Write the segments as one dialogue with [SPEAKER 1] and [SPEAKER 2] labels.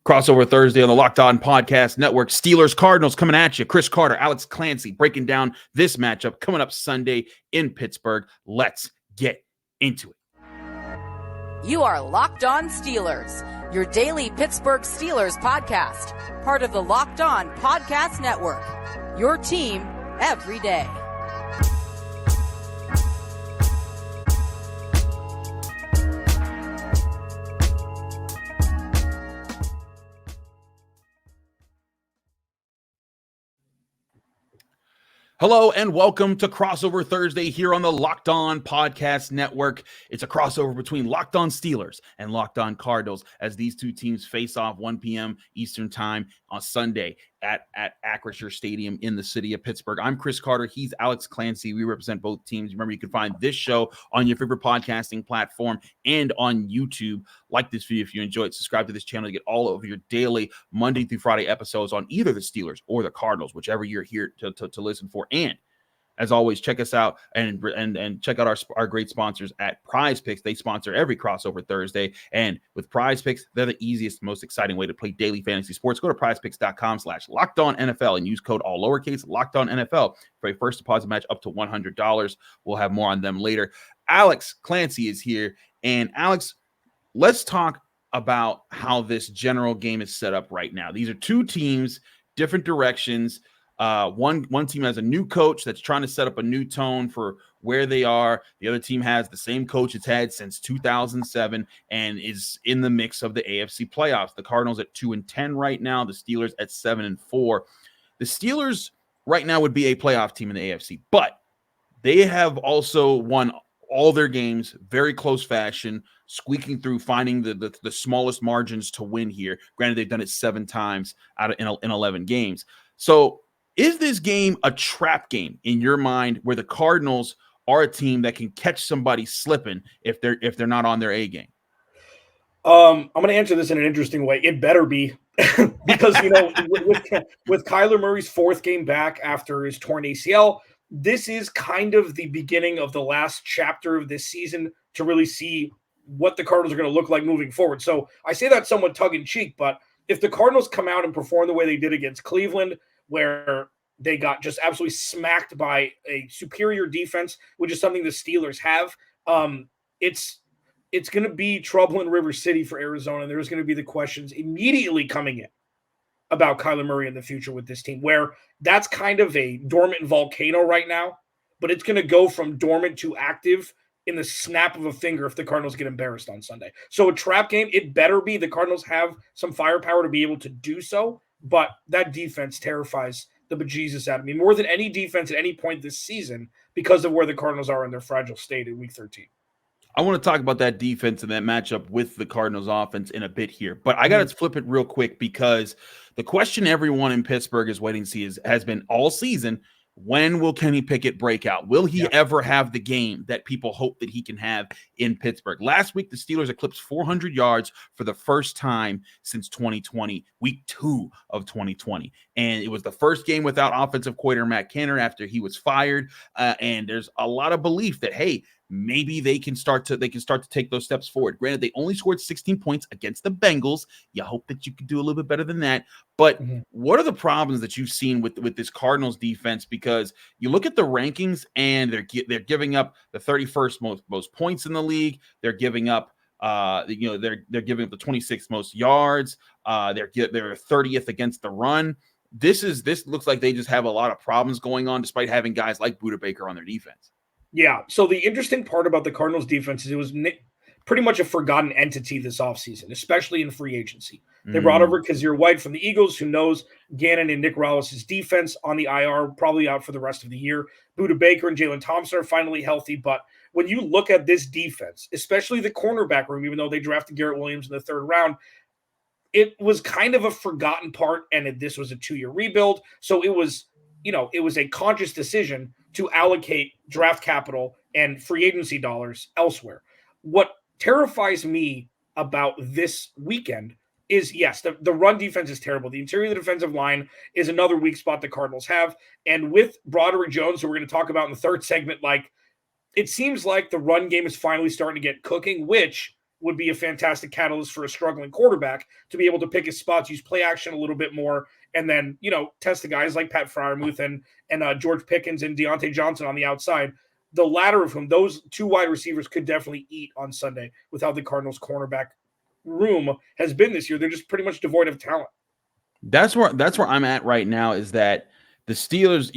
[SPEAKER 1] Crossover Thursday on the Locked On Podcast Network. Steelers Cardinals coming at you. Chris Carter, Alex Clancy breaking down this matchup coming up Sunday in Pittsburgh. Let's get into it.
[SPEAKER 2] You are Locked On Steelers, your daily Pittsburgh Steelers podcast, part of the Locked On Podcast Network, your team every day.
[SPEAKER 1] Hello and welcome to Crossover Thursday here on the Locked On Podcast Network. It's a crossover between Locked On Steelers and Locked On Cardinals as these two teams face off 1 p.m. Eastern Time on Sunday at Acrisure Stadium in the city of Pittsburgh. I'm Chris Carter. He's Alex Clancy. We represent both teams. Remember, you can find this show on your favorite podcasting platform and on YouTube. Like this video if you enjoy it. Subscribe to this channel to get all of your daily Monday through Friday episodes on either the Steelers or the Cardinals, whichever you're here to listen for. And as always, check us out and check out our great sponsors at Prize Picks. They sponsor every Crossover Thursday. And with Prize Picks, they're the easiest, most exciting way to play daily fantasy sports. Go to prizepicks.com/LockedOnNFL and use code all lowercase LockedOnNFL for a first deposit match up to $100. We'll have more on them later. Alex Clancy is here. And Alex, let's talk about how this general game is set up right now. These are two teams, different directions. One team has a new coach that's trying to set up a new tone for where they are. The other team has the same coach it's had since 2007 and is in the mix of the AFC playoffs. The Cardinals at 2-10 right now. The Steelers at 7-4. The Steelers right now would be a playoff team in the AFC, but they have also won all their games, very close fashion, squeaking through, finding the smallest margins to win here. Granted, they've done it 7 times in 11 games. So is this game a trap game in your mind where the Cardinals are a team that can catch somebody slipping if they're not on their A game?
[SPEAKER 3] I'm going to answer this in an interesting way. It better be because, with Kyler Murray's 4th game back after his torn ACL, this is kind of the beginning of the last chapter of this season to really see what the Cardinals are going to look like moving forward. So I say that somewhat tongue-in-cheek, but if the Cardinals come out and perform the way they did against Cleveland, where they got just absolutely smacked by a superior defense, which is something the Steelers have, it's going to be trouble in River City for Arizona. There's going to be the questions immediately coming in about Kyler Murray in the future with this team, where that's kind of a dormant volcano right now, but it's going to go from dormant to active in the snap of a finger if the Cardinals get embarrassed on Sunday. So a trap game, it better be. The Cardinals have some firepower to be able to do so, but that defense terrifies the bejesus out of me more than any defense at any point this season because of where the Cardinals are in their fragile state in Week 13.
[SPEAKER 1] I want to talk about that defense and that matchup with the Cardinals offense in a bit here, but I got to flip it real quick because the question everyone in Pittsburgh is waiting to see has been all season: when will Kenny Pickett break out? Will he ever have the game that people hope that he can have in Pittsburgh? Last week, the Steelers eclipsed 400 yards for the first time since 2020, week 2 of 2020. And it was the first game without offensive coordinator Matt Canner after he was fired. And there's a lot of belief that, hey, maybe they can start to take those steps forward. Granted, they only scored 16 points against the Bengals. You hope that you could do a little bit better than that. But what are the problems that you've seen with this Cardinals defense? Because you look at the rankings and they're giving up the 31st most points in the league. They're giving up they're giving up the 26th most yards. They're 30th against the run. This looks like they just have a lot of problems going on despite having guys like Broderick on their defense.
[SPEAKER 3] Yeah, so the interesting part about the Cardinals defense is it was pretty much a forgotten entity this offseason, especially in free agency. They brought over Kazir White from the Eagles, who knows Gannon and Nick Rollis' defense on the IR, probably out for the rest of the year. Budda Baker and Jalen Thompson are finally healthy, but when you look at this defense, especially the cornerback room, even though they drafted Garrett Williams in the 3rd round, it was kind of a forgotten part, and this was a 2-year rebuild, so it was a conscious decision to allocate draft capital and free agency dollars elsewhere. What terrifies me about this weekend is, yes, the run defense is terrible. The interior of the defensive line is another weak spot the Cardinals have. And with Broderick Jones, who we're going to talk about in the 3rd segment, it seems like the run game is finally starting to get cooking, which would be a fantastic catalyst for a struggling quarterback to be able to pick his spots, use play action a little bit more, and then, test the guys like Pat Freiermuth and George Pickens and Deontay Johnson on the outside. The latter of whom, those two wide receivers could definitely eat on Sunday with how the Cardinals cornerback room has been this year. They're just pretty much devoid of talent.
[SPEAKER 1] That's where I'm at right now, is that the Steelers,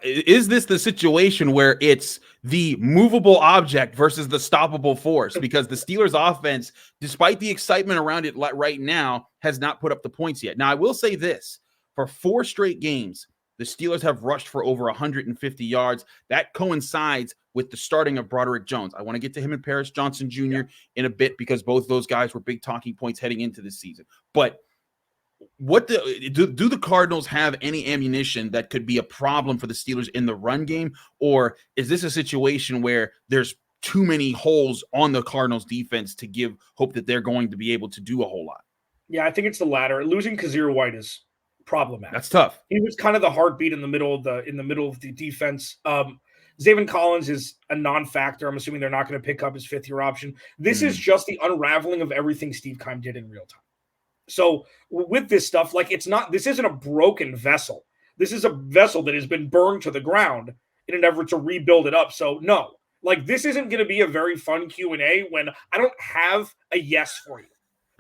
[SPEAKER 1] is this the situation where it's the movable object versus the stoppable force? Because the Steelers offense, despite the excitement around it right now, has not put up the points yet. Now, I will say this, for 4 straight games, the Steelers have rushed for over 150 yards. That coincides with the starting of Broderick Jones. I want to get to him and Paris Johnson Jr. in a bit, because both those guys were big talking points heading into this season. But do the Cardinals have any ammunition that could be a problem for the Steelers in the run game? Or is this a situation where there's too many holes on the Cardinals defense to give hope that they're going to be able to do a whole lot?
[SPEAKER 3] Yeah, I think it's the latter. Losing Kazir White is problematic.
[SPEAKER 1] That's tough.
[SPEAKER 3] He was kind of the heartbeat in the middle of the defense. Zaven Collins is a non-factor. I'm assuming they're not going to pick up his 5th-year option. This is just the unraveling of everything Steve Keim did in real time. So with this stuff, this isn't a broken vessel. This is a vessel that has been burned to the ground in an effort to rebuild it up. So no, this isn't going to be a very fun Q&A when I don't have a yes for you.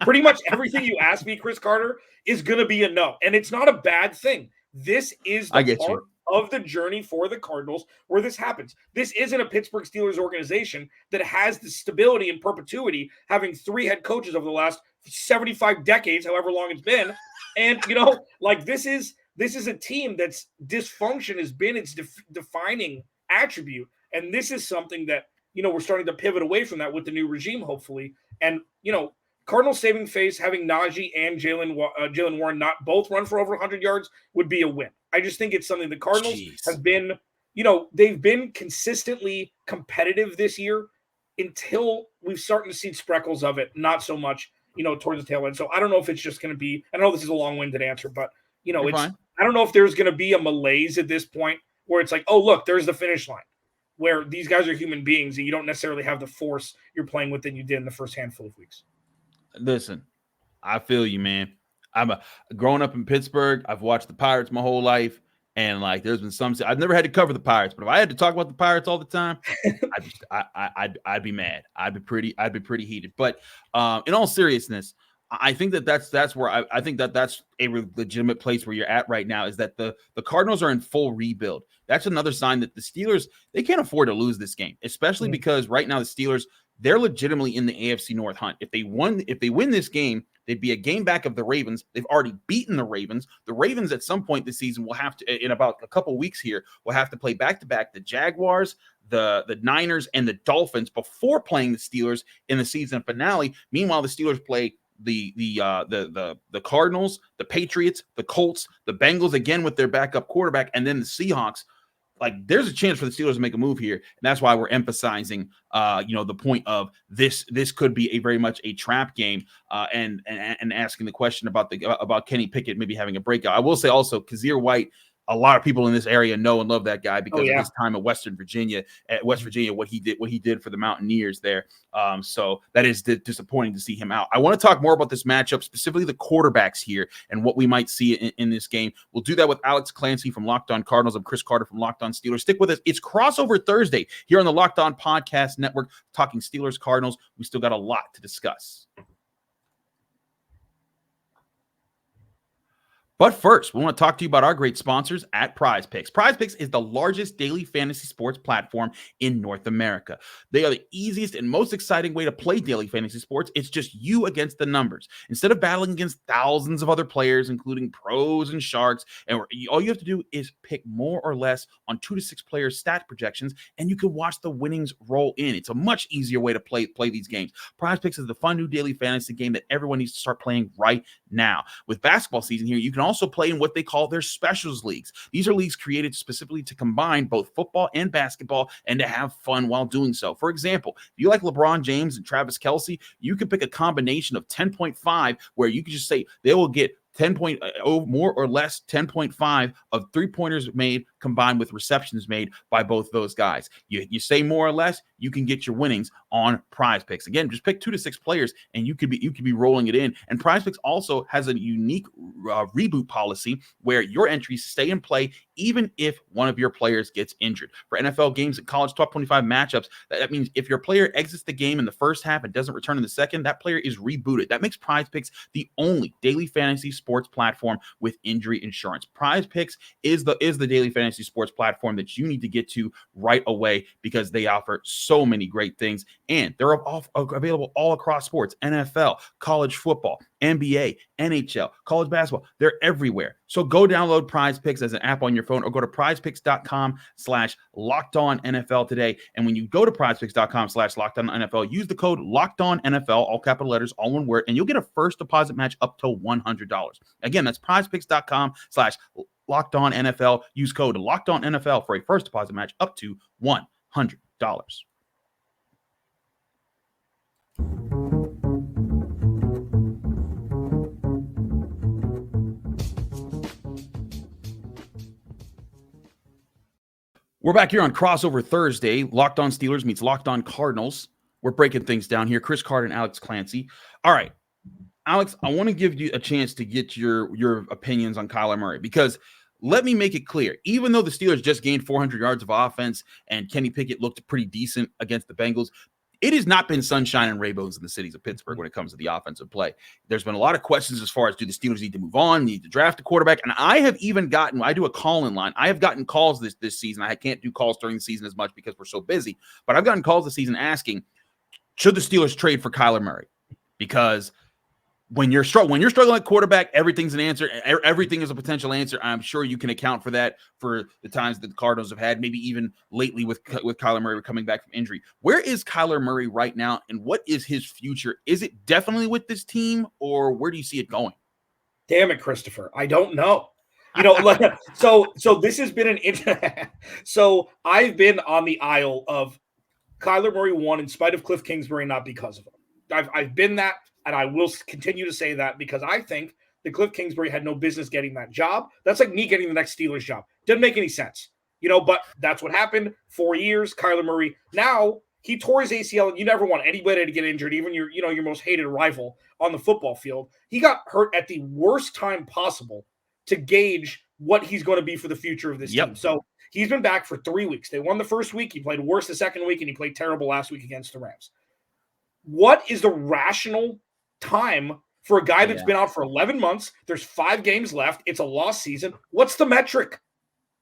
[SPEAKER 3] Pretty much everything you ask me, Chris Carter, is going to be a no. And it's not a bad thing. This is the part of the journey for the Cardinals where this happens. This isn't a Pittsburgh Steelers organization that has the stability and perpetuity, having 3 head coaches over the last 75 decades, however long it's been. And, this is a team that's dysfunction has been its defining attribute. And this is something that, we're starting to pivot away from that with the new regime, hopefully. And, Cardinals saving face, having Najee and Jalen Warren not both run for over 100 yards would be a win. I just think it's something the Cardinals have been, they've been consistently competitive this year until we've started to see sprinkles of it, not so much, towards the tail end. So I don't know if it's just going to be, I know this is a long-winded answer, but, I don't know if there's going to be a malaise at this point where it's like, oh, look, there's the finish line, where these guys are human beings and you don't necessarily have the force you're playing with than you did in the first handful of weeks.
[SPEAKER 1] Listen, I feel you, man. Growing up in Pittsburgh, I've watched the Pirates my whole life, and there's been some. I've never had to cover the Pirates, but if I had to talk about the Pirates all the time, I'd be mad. I'd be pretty heated. But in all seriousness, I think that's where I think that's a legitimate place where you're at right now, is that the Cardinals are in full rebuild. That's another sign that the Steelers, they can't afford to lose this game, especially because right now the Steelers, they're legitimately in the AFC North hunt. If they win this game, they'd be a game back of the Ravens. They've already beaten the Ravens. The Ravens at some point this season will have to, in about a couple weeks here, will have to play back-to-back the Jaguars, the Niners, and the Dolphins before playing the Steelers in the season finale. Meanwhile, the Steelers play the Cardinals, the Patriots, the Colts, the Bengals again with their backup quarterback, and then the Seahawks. There's a chance for the Steelers to make a move here, and that's why we're emphasizing, the point of this. This could be very much a trap game, and asking the question about Kenny Pickett maybe having a breakout. I will say also, Kazir White, a lot of people in this area know and love that guy because of his time at West Virginia, what he did for the Mountaineers there. So that is disappointing to see him out. I want to talk more about this matchup, specifically the quarterbacks here and what we might see in this game. We'll do that with Alex Clancy from Locked On Cardinals. I'm Chris Carter from Locked On Steelers. Stick with us. It's Crossover Thursday here on the Locked On Podcast Network, talking Steelers Cardinals. We still got a lot to discuss. But first, we want to talk to you about our great sponsors at Prize Picks. Prize Picks is the largest daily fantasy sports platform in North America. They are the easiest and most exciting way to play daily fantasy sports. It's just you against the numbers. Instead of battling against thousands of other players, including pros and sharks, and all you have to do is pick more or less on 2 to 6 players' stat projections, and you can watch the winnings roll in. It's a much easier way to play these games. Prize Picks is the fun new daily fantasy game that everyone needs to start playing right now. With basketball season here, you can also play in what they call their specials leagues. These are leagues created specifically to combine both football and basketball and to have fun while doing so. For example, if you like LeBron James and Travis Kelce, you can pick a combination of 10.5 where you can just say they will get 10.0 more or less 10.5 of 3-pointers made combined with receptions made by both those guys. You say more or less, you can get your winnings on Prize Picks. Again, just pick 2 to 6 players and you could be rolling it in. And Prize Picks also has a unique reboot policy where your entries stay in play even if one of your players gets injured. For NFL games and college top 25 matchups, that means if your player exits the game in the first half and doesn't return in the second, that player is rebooted. That makes Prize Picks the only daily fantasy sports platform with injury insurance. Prize Picks is the daily fantasy sports platform that you need to get to right away because they offer so many great things, and they're available all across sports: NFL, college football, NBA, NHL, college basketball. They're everywhere. So go download Prize Picks as an app on your phone or go to prizepicks.com/LockedOnNFL today. And when you go to prizepicks.com/LockedOnNFL, use the code LockedOnNFL, all capital letters, all one word, and you'll get a first deposit match up to $100. Again, that's prizepicks.com/LockedOnNFL. Use code LockedOnNFL for a first deposit match up to $100. We're back here on Crossover Thursday. Locked On Steelers meets Locked On Cardinals. We're breaking things down here. Chris Carter and Alex Clancy. All right, Alex, I want to give you a chance to get your opinions on Kyler Murray, because let me make it clear, even though the Steelers just gained 400 yards of offense and Kenny Pickett looked pretty decent against the Bengals, it has not been sunshine and rainbows in the cities of Pittsburgh when it comes to the offensive play. There's been a lot of questions as far as, do the Steelers need to move on, need to draft a quarterback? And I do a call-in line. I have gotten calls this season. I can't do calls during the season as much because we're so busy, but I've gotten calls this season asking, should the Steelers trade for Kyler Murray? Because when you're struggling at quarterback, everything's an answer. Everything is a potential answer. I'm sure you can account for that for the times that the Cardinals have had, maybe even lately with Kyler Murray coming back from injury. Where is Kyler Murray right now, and what is his future? Is it definitely with this team, or where do you see it going?
[SPEAKER 3] Damn it, Christopher. I don't know. So this has been so I've been on the aisle of Kyler Murray won in spite of Cliff Kingsbury, not because of him. I've been that. And I will continue to say that because I think that Cliff Kingsbury had no business getting that job. That's like me getting the next Steelers job. Doesn't make any sense, but that's what happened. 4 years, Kyler Murray. Now he tore his ACL, and you never want anybody to get injured, even your most hated rival on the football field. He got hurt at the worst time possible to gauge what he's going to be for the future of this team. So he's been back for 3 weeks. They won the first week. He played worse the second week, and he played terrible last week against the Rams. What is the rational time for a guy that's been out for 11 months? There's 5 games left. It's a lost season. What's the metric?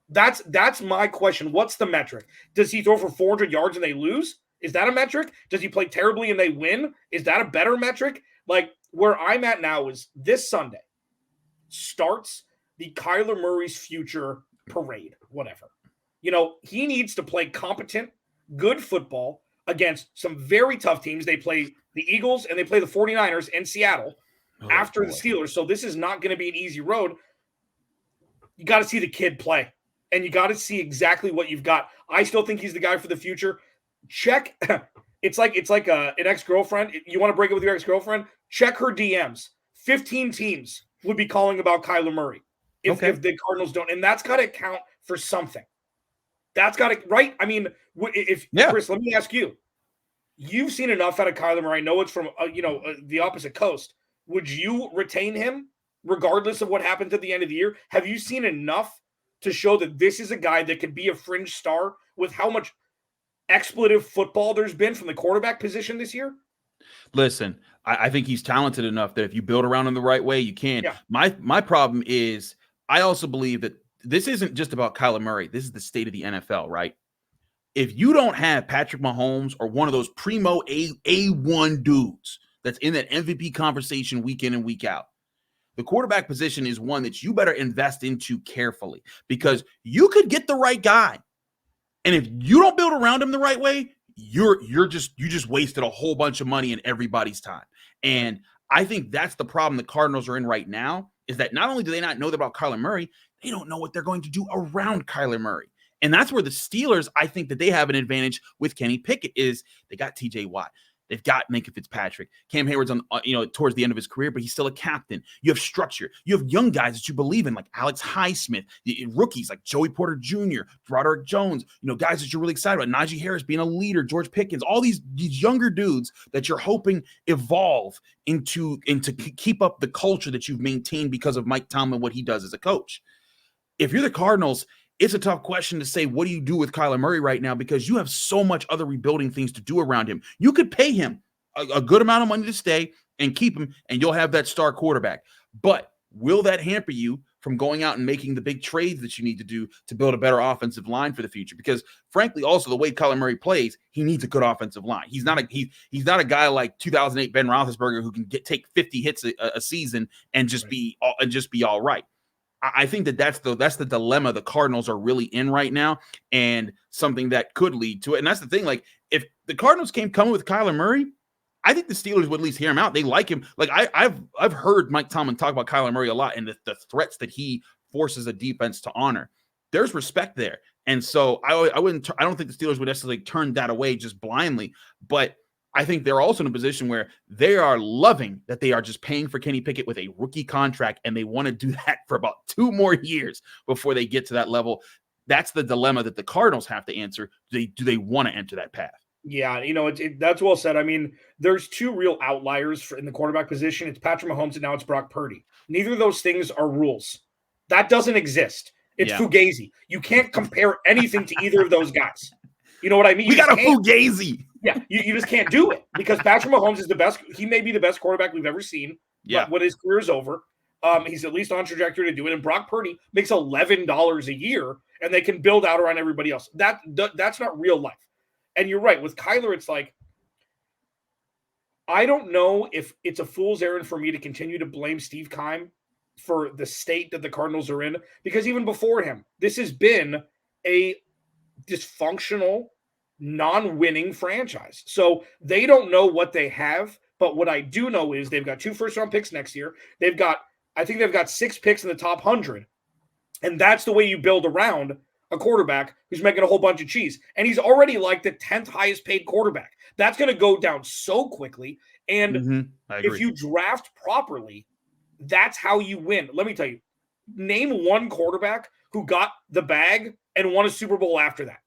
[SPEAKER 3] That's my question. What's the metric? Does he throw for 400 yards and they lose? Is that a metric? Does he play terribly and they win? Is that a better metric? Like, where I'm at now is this Sunday starts the Kyler Murray's future parade, whatever. He needs to play competent, good football against some very tough teams. They play the Eagles and they play the 49ers in Seattle after the Steelers. So this is not going to be an easy road. You got to see the kid play, and you got to see exactly what you've got. I still think he's the guy for the future. Check. It's like an ex-girlfriend. You want to break up with your ex-girlfriend? Check her DMs. 15 teams would be calling about Kyler Murray if the Cardinals don't. And that's got to count for something. That's got to, right? I mean, Chris, let me ask you. You've seen enough out of Kyler Murray. I know it's from, the opposite coast. Would you retain him regardless of what happens at the end of the year? Have you seen enough to show that this is a guy that could be a fringe star with how much expletive football there's been from the quarterback position this year?
[SPEAKER 1] Listen, I think he's talented enough that if you build around him the right way, you can. Yeah. My problem is I also believe that this isn't just about Kyler Murray. This is the state of the NFL, right? If you don't have Patrick Mahomes or one of those primo A1 dudes that's in that MVP conversation week in and week out, the quarterback position is one that you better invest into carefully, because you could get the right guy. And if you don't build around him the right way, you just wasted a whole bunch of money and everybody's time. And I think that's the problem the Cardinals are in right now, is that not only do they not know about Kyler Murray, they don't know what they're going to do around Kyler Murray. And that's where the Steelers, I think that they have an advantage with Kenny Pickett, is they got TJ Watt. They've got Minkah Fitzpatrick. Cam Hayward's on, towards the end of his career, but he's still a captain. You have structure. You have young guys that you believe in, like Alex Highsmith, rookies like Joey Porter Jr., Broderick Jones, guys that you're really excited about. Najee Harris being a leader, George Pickens, all these younger dudes that you're hoping evolve into keep up the culture that you've maintained because of Mike Tomlin, what he does as a coach. If you're the Cardinals, it's a tough question to say, what do you do with Kyler Murray right now? Because you have so much other rebuilding things to do around him. You could pay him a good amount of money to stay and keep him, and you'll have that star quarterback. But will that hamper you from going out and making the big trades that you need to do to build a better offensive line for the future? Because frankly, also the way Kyler Murray plays, he needs a good offensive line. He's not a guy like 2008 Ben Roethlisberger who can take 50 hits a season and just be all right. I think that's the dilemma the Cardinals are really in right now, and something that could lead to it. And that's the thing. Like, if the Cardinals coming with Kyler Murray, I think the Steelers would at least hear him out. They like him. Like, I've heard Mike Tomlin talk about Kyler Murray a lot, and the threats that he forces a defense to honor. There's respect there, and so I don't think the Steelers would necessarily turn that away just blindly, but I think they're also in a position where they are loving that they are just paying for Kenny Pickett with a rookie contract, and they want to do that for about 2 more years before they get to that level. That's the dilemma that the Cardinals have to answer. Do they want to enter that path?
[SPEAKER 3] Yeah, that's well said. I mean, there's 2 real outliers in the quarterback position. It's Patrick Mahomes and now it's Brock Purdy. Neither of those things are rules. That doesn't exist. It's Fugazi. You can't compare anything to either of those guys. You know what I mean?
[SPEAKER 1] We got a Fugazi.
[SPEAKER 3] Yeah, you just can't do it because Patrick Mahomes is the best. He may be the best quarterback we've ever seen.
[SPEAKER 1] Yeah,
[SPEAKER 3] but when his career is over, he's at least on trajectory to do it. And Brock Purdy makes $11 a year, and they can build out around everybody else. That's not real life. And you're right. With Kyler, it's like, I don't know if it's a fool's errand for me to continue to blame Steve Keim for the state that the Cardinals are in, because even before him, this has been a dysfunctional, non-winning franchise. So they don't know what they have, but what I do know is they've got 2 first-round picks next year. I think they've got 6 picks in the top 100. And that's the way you build around a quarterback who's making a whole bunch of cheese. And he's already like the 10th highest paid quarterback. That's going to go down so quickly. And if you draft properly, that's how you win. Let me tell you, name one quarterback who got the bag and won a Super Bowl after that.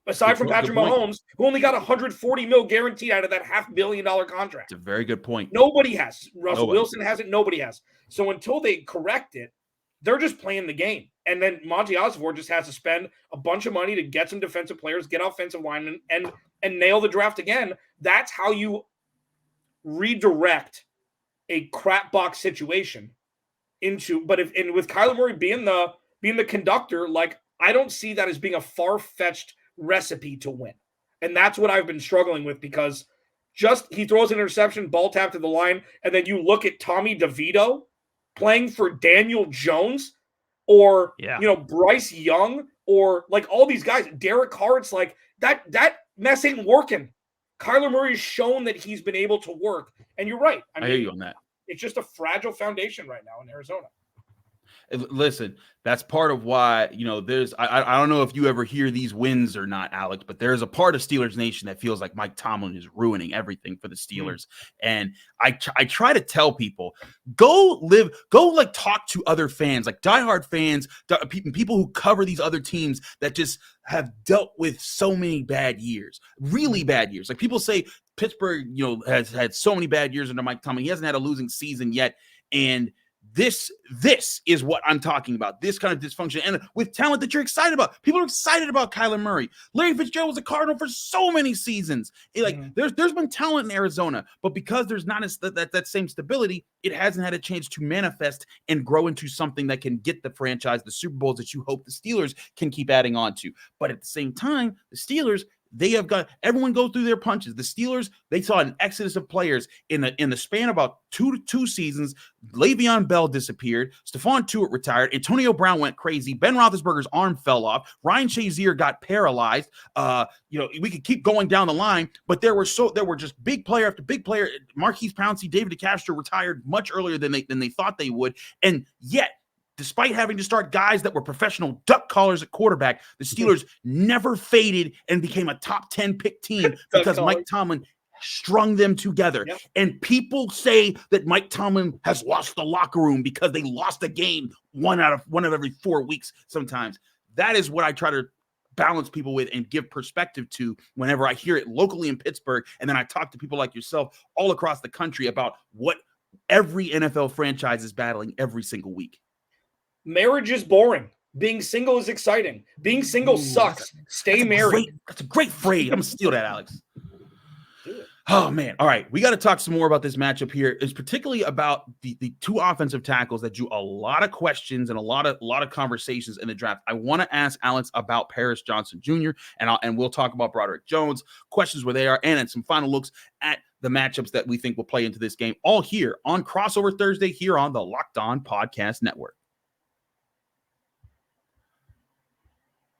[SPEAKER 3] Aside from Patrick Mahomes, who only got $140 million guaranteed out of that $500 million contract.
[SPEAKER 1] It's a very good point.
[SPEAKER 3] Nobody has. Russell Wilson hasn't. Nobody has. So until they correct it, they're just playing the game. And then Monty Osborne just has to spend a bunch of money to get some defensive players, get offensive linemen, and nail the draft again. That's how you redirect a crap box situation into. But with Kyler Murray being the conductor, like, I don't see that as being a far-fetched recipe to win. And that's what I've been struggling with, because he throws an interception, ball tapped to the line, and then you look at Tommy DeVito playing for Daniel Jones or Bryce Young or like all these guys, Derek Carr. It's like that mess ain't working. Kyler Murray has shown that he's been able to work. And you're right.
[SPEAKER 1] I hear you on that.
[SPEAKER 3] It's just a fragile foundation right now in Arizona.
[SPEAKER 1] Listen, that's part of why, there's, I don't know if you ever hear these wins or not, Alex, but there's a part of Steelers Nation that feels like Mike Tomlin is ruining everything for the Steelers. And I try to tell people, go talk to other fans, like diehard fans, people who cover these other teams that just have dealt with so many bad years, really bad years. Like, people say Pittsburgh, has had so many bad years under Mike Tomlin. He hasn't had a losing season yet. And this is what I'm talking about, this kind of dysfunction, and with talent that you're excited about. People are excited about Kyler Murray. Larry Fitzgerald was a Cardinal for so many seasons. There's been talent in Arizona, but because there's not that same stability, it hasn't had a chance to manifest and grow into something that can get the franchise the Super Bowls that you hope the Steelers can keep adding on to. But at the same time, the Steelers, they have got everyone go through their punches. The Steelers, they saw an exodus of players in the span of about two seasons. Le'Veon Bell disappeared. Stephon Tuitt retired. Antonio Brown went crazy. Ben Roethlisberger's arm fell off. Ryan Shazier got paralyzed. We could keep going down the line, but there were just big player after big player. Marquise Pouncey, David DeCastro retired much earlier than they thought they would, and yet, despite having to start guys that were professional duck callers at quarterback, the Steelers never faded and became a top 10 pick team because Mike Tomlin strung them together.
[SPEAKER 3] Yep.
[SPEAKER 1] And people say that Mike Tomlin has lost the locker room because they lost a game one out of every 4 weeks sometimes. That is what I try to balance people with and give perspective to whenever I hear it locally in Pittsburgh. And then I talk to people like yourself all across the country about what every NFL franchise is battling every single week.
[SPEAKER 3] Marriage is boring. Being single is exciting. Being single sucks. Stay married.
[SPEAKER 1] That's a great phrase. I'm going to steal that, Alex. Oh, man. All right. We got to talk some more about this matchup here. It's particularly about the two offensive tackles that drew a lot of questions and a lot of conversations in the draft. I want to ask Alex about Paris Johnson Jr., and we'll talk about Broderick Jones, questions where they are, and some final looks at the matchups that we think will play into this game, all here on Crossover Thursday here on the Locked On Podcast Network.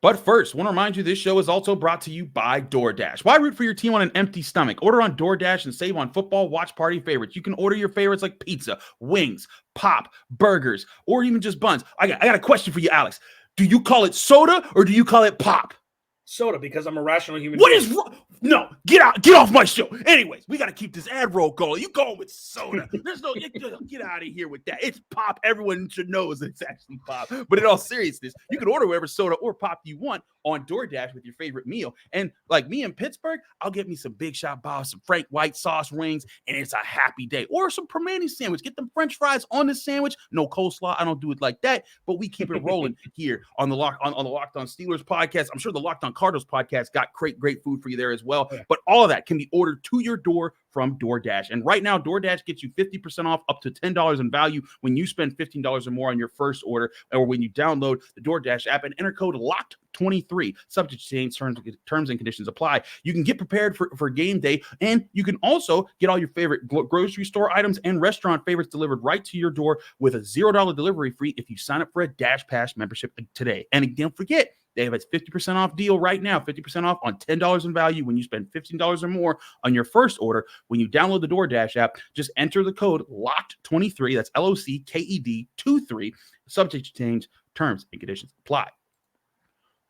[SPEAKER 1] But first, I want to remind you this show is also brought to you by DoorDash. Why root for your team on an empty stomach? Order on DoorDash and save on football watch party favorites. You can order your favorites like pizza, wings, pop, burgers, or even just buns. I got a question for you, Alex. Do you call it soda or do you call it pop?
[SPEAKER 3] Soda, because I'm a rational human
[SPEAKER 1] What
[SPEAKER 3] being.
[SPEAKER 1] is wrong? No, get off my show. Anyways, we got to keep this ad roll going. You going with soda. There's no, get out of here with that. It's pop. Everyone should know it's actually pop. But in all seriousness, you can order whatever soda or pop you want on DoorDash with your favorite meal. And like me in Pittsburgh, I'll get me some Big Shot Bob, some Frank White sauce rings, and it's a happy day. Or some Permane sandwich. Get them French fries on the sandwich. No coleslaw. I don't do it like that. But we keep it rolling here on the Locked On Steelers podcast. I'm sure the Locked On Cardinals podcast got great food for you there as well. But all of that can be ordered to your door from DoorDash. And right now, DoorDash gets you 50% off up to $10 in value when you spend $15 or more on your first order, or when you download the DoorDash app and enter code LOCKED23. Subject to change, terms and conditions apply. You can get prepared for game day, and you can also get all your favorite grocery store items and restaurant favorites delivered right to your door with a $0 delivery fee if you sign up for a Dash Pass membership today. And don't forget, they have a 50% off deal right now, 50% off on $10 in value when you spend $15 or more on your first order. When you download the DoorDash app, just enter the code LOCKED23, that's LOCKED 23, subject to change, terms and conditions apply.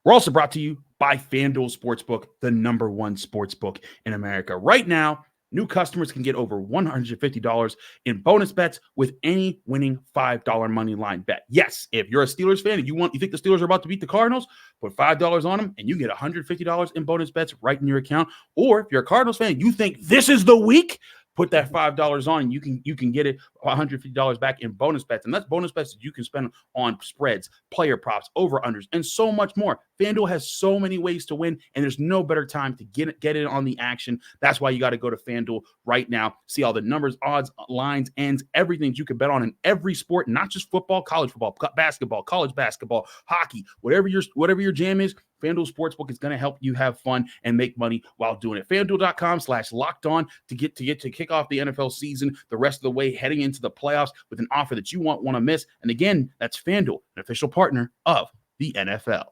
[SPEAKER 1] We're also brought to you by FanDuel Sportsbook, the number one sportsbook in America. Right now, new customers can get over $150 in bonus bets with any winning $5 money line bet. Yes, if you're a Steelers fan and you think the Steelers are about to beat the Cardinals, put $5 on them and you get $150 in bonus bets right in your account. Or if you're a Cardinals fan, you think this is the week, put that $5 on and you can get it $150 back in bonus bets. And that's bonus bets that you can spend on spreads, player props, over-unders, and so much more. FanDuel has so many ways to win, and there's no better time to get in on the action. That's why you got to go to FanDuel right now. See all the numbers, odds, lines, ends, everything you can bet on in every sport, not just football, college football, basketball, college basketball, hockey, whatever your jam is. FanDuel Sportsbook is going to help you have fun and make money while doing it. FanDuel.com/lockedon to kick off the NFL season the rest of the way, heading into the playoffs with an offer that you won't want to miss. And again, that's FanDuel, an official partner of the NFL.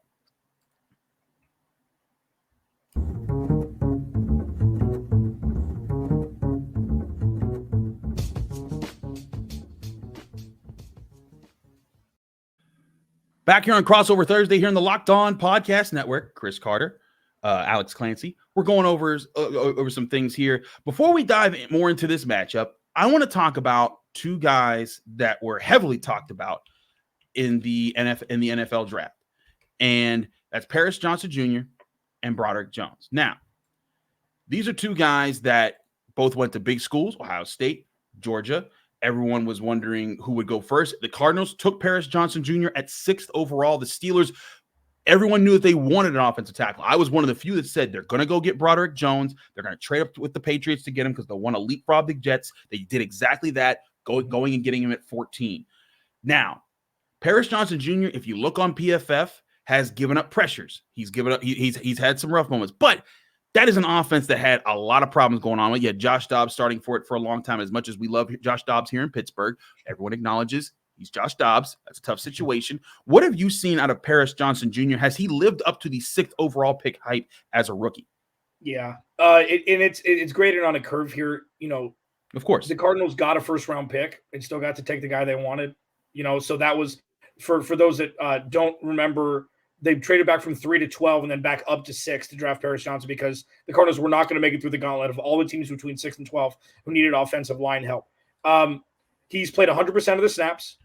[SPEAKER 1] Back here on Crossover Thursday here in the Locked On Podcast Network, Chris Carter, Alex Clancy. We're going over some things here. Before we dive more into this matchup, I want to talk about two guys that were heavily talked about in the NFL draft. And that's Paris Johnson Jr. and Broderick Jones. Now, these are two guys that both went to big schools, Ohio State, Georgia. Everyone was wondering who would go first. The Cardinals took Paris Johnson Jr. at 6th overall. The Steelers, everyone knew that they wanted an offensive tackle. I was one of the few that said they're going to go get Broderick Jones. They're going to trade up with the Patriots to get him because they want to leapfrog the Jets. They did exactly that, going and getting him at 14. Now, Paris Johnson Jr., if you look on PFF, has given up pressures. He's given up. He's had some rough moments, but that is an offense that had a lot of problems going on with. You had Josh Dobbs starting for it for a long time. As much as we love Josh Dobbs here in Pittsburgh, everyone acknowledges he's Josh Dobbs. That's a tough situation. What have you seen out of Paris Johnson Jr.? Has he lived up to the 6th overall pick hype as a rookie?
[SPEAKER 3] Yeah, it's graded on a curve here. You know,
[SPEAKER 1] of course,
[SPEAKER 3] the Cardinals got a first-round pick and still got to take the guy they wanted. You know, so that was for those that don't remember they traded back from 3 to 12 and then back up to 6 to draft Paris Johnson because the Cardinals were not going to make it through the gauntlet of all the teams between 6 and 12 who needed offensive line help. He's played 100% of the snaps.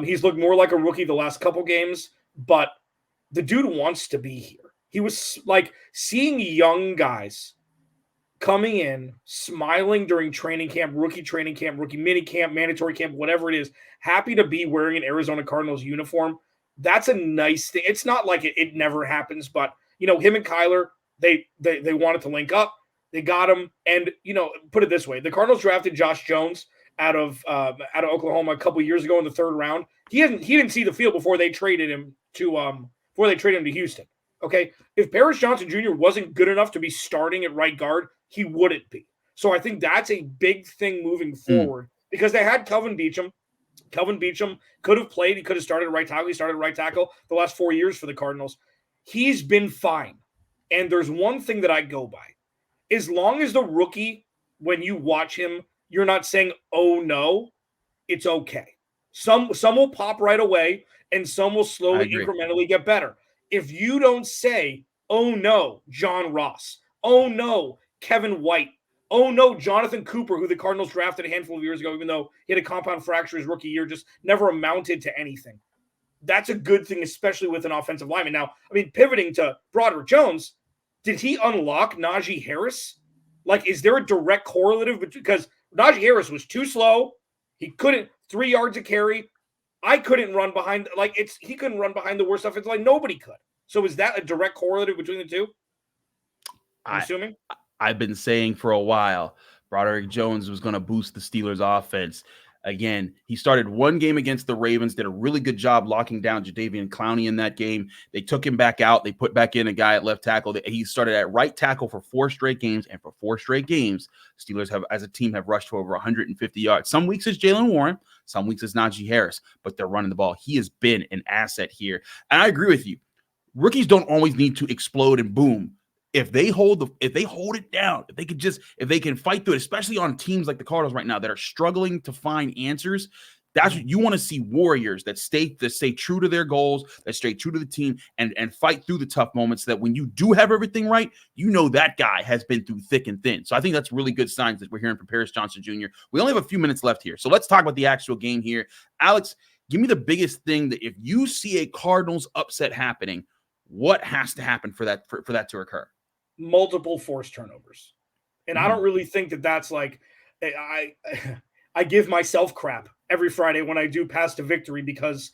[SPEAKER 3] He's looked more like a rookie the last couple games, but the dude wants to be here. He was like seeing young guys coming in, smiling during training camp, rookie mini camp, mandatory camp, whatever it is, happy to be wearing an Arizona Cardinals uniform. That's a nice thing. It's not like it never happens, but him and Kyler, they wanted to link up. They got him, and put it this way: the Cardinals drafted Josh Jones out of Oklahoma a couple years ago in the 3rd round. He didn't see the field before they traded him to Houston. Okay, if Paris Johnson Jr. wasn't good enough to be starting at right guard, he wouldn't be. So I think that's a big thing moving forward because they had Kelvin Beachum. Kelvin Beachum could have played. He could have started at right tackle. He started at right tackle the last 4 years for the Cardinals. He's been fine. And there's one thing that I go by. As long as the rookie, when you watch him, you're not saying, oh, no, it's okay. Some will pop right away, and some will slowly, incrementally get better. If you don't say, oh, no, John Ross, oh, no, Kevin White, oh, no, Jonathan Cooper, who the Cardinals drafted a handful of years ago, even though he had a compound fracture his rookie year, just never amounted to anything. That's a good thing, especially with an offensive lineman. Now, pivoting to Broderick Jones, did he unlock Najee Harris? Like, is there a direct correlative? Because Najee Harris was too slow. He couldn't 3 yards a carry. I couldn't run behind. He couldn't run behind the worst offensive line. Nobody could. So is that a direct correlative between the two? I'm assuming.
[SPEAKER 1] I've been saying for a while, Broderick Jones was going to boost the Steelers' offense. Again, he started one game against the Ravens, did a really good job locking down Jadeveon Clowney in that game. They took him back out. They put back in a guy at left tackle. He started at right tackle for 4 straight games, and for 4 straight games, Steelers as a team have rushed for over 150 yards. Some weeks it's Jaylen Warren, some weeks it's Najee Harris, but they're running the ball. He has been an asset here. And I agree with you. Rookies don't always need to explode and boom. If they hold it down, if they can fight through it, especially on teams like the Cardinals right now that are struggling to find answers, that's what you want to see. Warriors that stay true to their goals, that stay true to the team, and fight through the tough moments. So that when you do have everything right, that guy has been through thick and thin. So I think that's really good signs that we're hearing from Paris Johnson Jr. We only have a few minutes left here, so let's talk about the actual game here. Alex, give me the biggest thing that if you see a Cardinals upset happening, what has to happen for that to occur?
[SPEAKER 3] Multiple forced turnovers. And I don't really think that's like I give myself crap every Friday when I do pass to victory because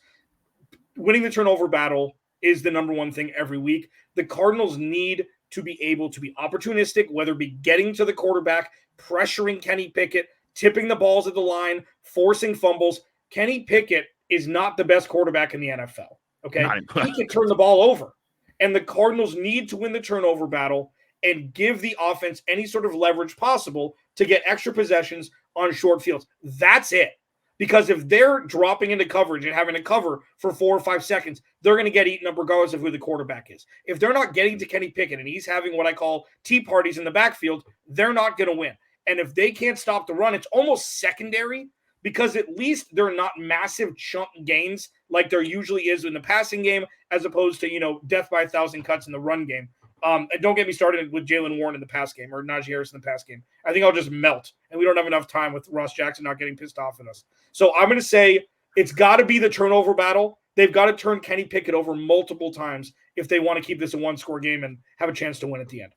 [SPEAKER 3] winning the turnover battle is the number one thing every week. The Cardinals need to be able to be opportunistic, whether it be getting to the quarterback, pressuring Kenny Pickett, tipping the balls at the line, forcing fumbles. Kenny Pickett is not the best quarterback in the NFL. Okay. He can turn the ball over. And the Cardinals need to win the turnover battle and give the offense any sort of leverage possible to get extra possessions on short fields. That's it. Because if they're dropping into coverage and having to cover for 4 or 5 seconds, they're going to get eaten up regardless of who the quarterback is. If they're not getting to Kenny Pickett and he's having what I call tea parties in the backfield, they're not going to win. And if they can't stop the run, it's almost secondary because at least they're not massive chunk gains like there usually is in the passing game as opposed to, death by 1,000 cuts in the run game. And don't get me started with Jaylen Warren in the pass game or Najee Harris in the pass game. I think I'll just melt, and we don't have enough time with Ross Jackson not getting pissed off at us. So I'm going to say it's got to be the turnover battle. They've got to turn Kenny Pickett over multiple times if they want to keep this a 1-score game and have a chance to win at the end.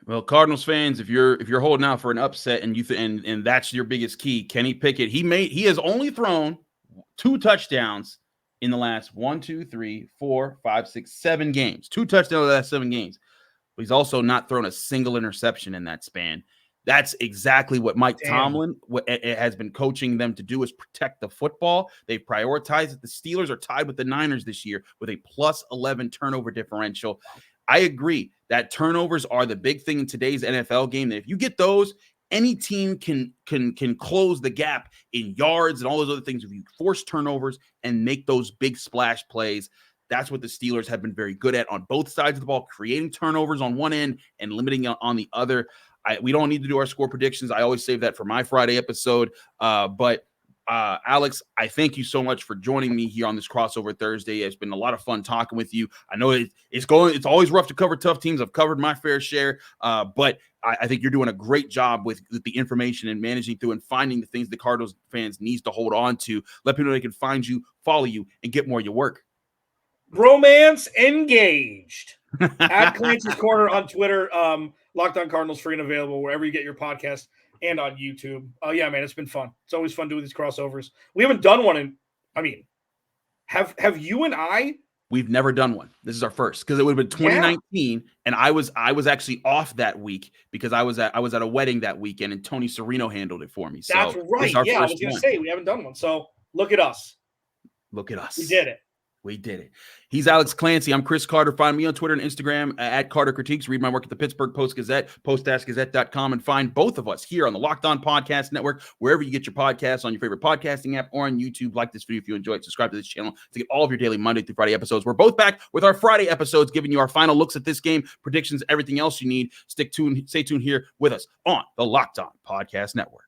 [SPEAKER 1] Well, Cardinals fans, if you're holding out for an upset and and that's your biggest key, Kenny Pickett, he has only thrown 2 touchdowns in the last 1, 2, 3, 4, 5, 6, 7 games. 2 touchdowns in the last 7 games. But he's also not thrown a single interception in that span. That's exactly what Mike Tomlin has been coaching them to do, is protect the football. They've prioritized it. The Steelers are tied with the Niners this year with a plus 11 turnover differential. I agree that turnovers are the big thing in today's NFL game. That if you get those, any team can close the gap in yards and all those other things if you force turnovers and make those big splash plays. That's what the Steelers have been very good at on both sides of the ball, creating turnovers on one end and limiting it on the other. We don't need to do our score predictions. I always save that for my Friday episode. But Alex, I thank you so much for joining me here on this crossover Thursday. It's been a lot of fun talking with you. I know it's always rough to cover tough teams. I've covered my fair share, but I think you're doing a great job with the information and managing through and finding the things the Cardinals fans needs to hold on to. Let people know they can find you, follow you, and get more of your work.
[SPEAKER 3] Romance engaged. At Clancy's Corner on Twitter, Locked On Cardinals, free and available wherever you get your podcast and on YouTube. Yeah, man, it's been fun. It's always fun doing these crossovers. We haven't done one have you and I?
[SPEAKER 1] We've never done one. This is our first because it would have been 2019, and I was actually off that week because I was at a wedding that weekend, and Tony Serino handled it for me. So
[SPEAKER 3] that's right. Yeah, I was going to say we haven't done one. So look at us.
[SPEAKER 1] Look at us.
[SPEAKER 3] We did it.
[SPEAKER 1] We did it. He's Alex Clancy. I'm Chris Carter. Find me on Twitter and Instagram at Carter Critiques. Read my work at the Pittsburgh Post-Gazette, post-gazette.com, and find both of us here on the Locked On Podcast Network, wherever you get your podcasts, on your favorite podcasting app or on YouTube. Like this video if you enjoy it. Subscribe to this channel to get all of your daily Monday through Friday episodes. We're both back with our Friday episodes, giving you our final looks at this game, predictions, everything else you need. Stay tuned here with us on the Locked On Podcast Network.